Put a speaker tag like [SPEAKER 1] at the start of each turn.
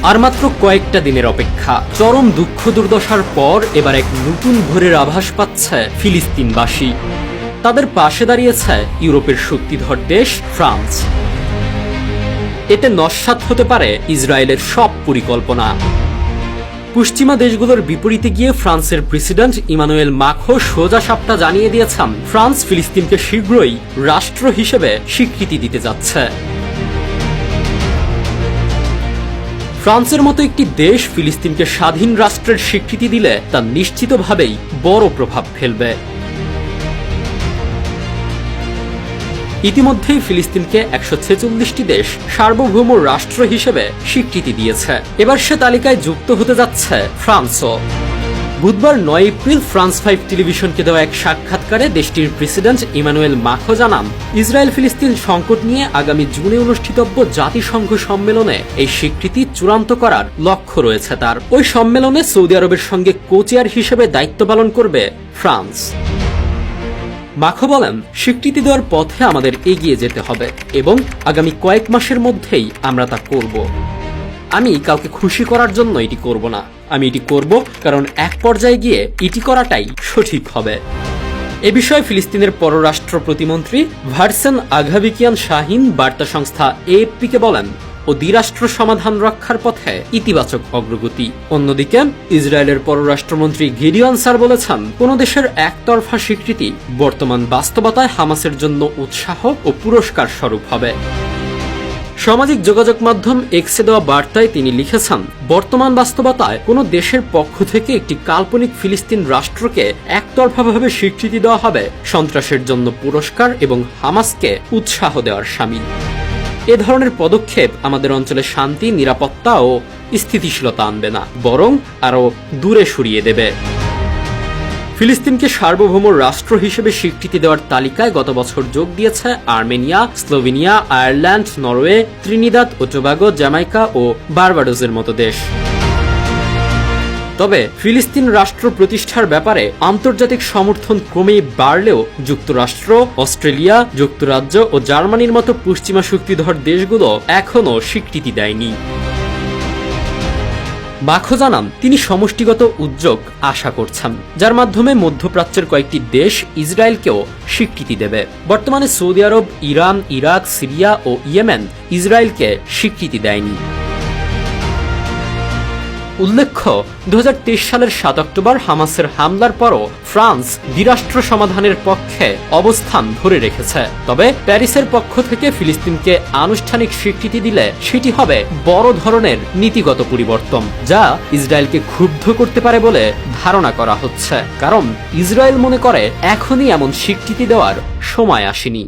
[SPEAKER 1] আর মাত্র কয়েকটা দিনের অপেক্ষা। চরম দুঃখ দুর্দশার পর এবার এক নতুন ভোরের আভাস পাচ্ছে ফিলিস্তিনবাসী। তাদের পাশে দাঁড়িয়েছে ইউরোপের শক্তিধর দেশ ফ্রান্স। এতে নস্যাৎ হতে পারে ইসরায়েলের সব পরিকল্পনা। পশ্চিমা দেশগুলোর বিপরীতে গিয়ে ফ্রান্সের প্রেসিডেন্ট ইমানুয়েল মাখো সোজা সাপটা জানিয়ে দিয়েছেন, ফ্রান্স ফিলিস্তিনকে শীঘ্রই রাষ্ট্র হিসেবে স্বীকৃতি দিতে যাচ্ছে। ফ্রান্সের মতো একটি দেশ ফিলিস্তিনকে স্বাধীন রাষ্ট্রের স্বীকৃতি দিলে তা নিশ্চিতভাবেই বড় প্রভাব ফেলবে। ইতিমধ্যেই ফিলিস্তিনকে 146টি দেশ সার্বভৌম রাষ্ট্র হিসেবে স্বীকৃতি দিয়েছে। এবার সে তালিকায় যুক্ত হতে যাচ্ছে ফ্রান্সও। বুধবার 9 এপ্রিল ফ্রান্স 5 টেলিভিশনকে দেওয়া এক সাক্ষাৎকারে দেশটির প্রেসিডেন্ট ইমানুয়েল মাখো জানান, ইসরায়েল ফিলিস্তিন সংকট নিয়ে আগামী জুনে অনুষ্ঠিতব্য জাতিসংঘ সম্মেলনে এই স্বীকৃতি চূড়ান্ত করার লক্ষ্য রয়েছে তার। ওই সম্মেলনে সৌদি আরবের সঙ্গে কো-চেয়ার হিসেবে দায়িত্ব পালন করবে ফ্রান্স। মাখো বলেন, স্বীকৃতি দেওয়ার পথে আমাদের এগিয়ে যেতে হবে এবং আগামী কয়েক মাসের মধ্যেই আমরা তা করব। আমি কাউকে খুশি করার জন্য এটি করব না, আমি এটি করব কারণ এক পর্যায়ে গিয়ে এটি করাটাই সঠিক হবে। এ বিষয়ে ফিলিস্তিনের পররাষ্ট্র প্রতিমন্ত্রী ভার্সেন আঘাবিকিয়ান শাহিন বার্তা সংস্থা এএফপিকে বলেন, ও দ্বিরাষ্ট্র সমাধান রক্ষার পথে ইতিবাচক অগ্রগতি। অন্যদিকে ইসরায়েলের পররাষ্ট্রমন্ত্রী গিডিয়ন সার বলেছেন, কোন দেশের একতরফা স্বীকৃতি বর্তমান বাস্তবতায় হামাসের জন্য উৎসাহ ও পুরস্কার স্বরূপ হবে। সামাজিক যোগাযোগ মাধ্যম এক্সে দেওয়া বার্তায় তিনি লিখেছেন, বর্তমান বাস্তবতায় কোন দেশের পক্ষ থেকে একটি কাল্পনিক ফিলিস্তিন রাষ্ট্রকে একতরফাভাবে স্বীকৃতি দেওয়া হবে সন্ত্রাসের জন্য পুরস্কার এবং হামাসকে উৎসাহ দেওয়ার শামিল। এ ধরনের পদক্ষেপ আমাদের অঞ্চলে শান্তি, নিরাপত্তা ও স্থিতিশীলতা আনবে না, বরং আরও দূরে সরিয়ে দেবে। ফিলিস্তিনকে সার্বভৌম রাষ্ট্র হিসেবে স্বীকৃতি দেওয়ার তালিকায় গত বছর যোগ দিয়েছে Armenia, Slovenia, Ireland, Norway, Trinidad ও টোবাগো, জ্যামাইকা ও বারবাডোসের মতো দেশ। তবে ফিলিস্তিন রাষ্ট্র প্রতিষ্ঠার ব্যাপারে আন্তর্জাতিক সমর্থন ক্রমেই বাড়লেও যুক্তরাষ্ট্র, অস্ট্রেলিয়া, যুক্তরাজ্য ও জার্মানির মতো পশ্চিমা শক্তিধর দেশগুলো এখনও স্বীকৃতি দেয়নি। মাখো জানান, তিনি সমষ্টিগত উদ্যোগ আশা করছেন, যার মাধ্যমে মধ্যপ্রাচ্যের কয়েকটি দেশ ইসরায়েলকেও স্বীকৃতি দেবে। বর্তমানে সৌদি আরব, ইরান, ইরাক, সিরিয়া ও ইয়েমেন ইসরায়েলকে স্বীকৃতি দেয়নি। উল্লেখ্য, 2023 সালের 7 অক্টোবর হামাসের হামলার পরও ফ্রান্স দ্বিরাষ্ট্র সমাধানের পক্ষে অবস্থান ধরে রেখেছে। তবে প্যারিসের পক্ষ থেকে ফিলিস্তিনকে আনুষ্ঠানিক স্বীকৃতি দিলে সেটি হবে বড় ধরনের নীতিগত পরিবর্তন, যা ইসরায়েলকে ক্ষুব্ধ করতে পারে বলে ধারণা করা হচ্ছে। কারণ ইসরায়েল মনে করে এখনই এমন স্বীকৃতি দেওয়ার সময় আসেনি।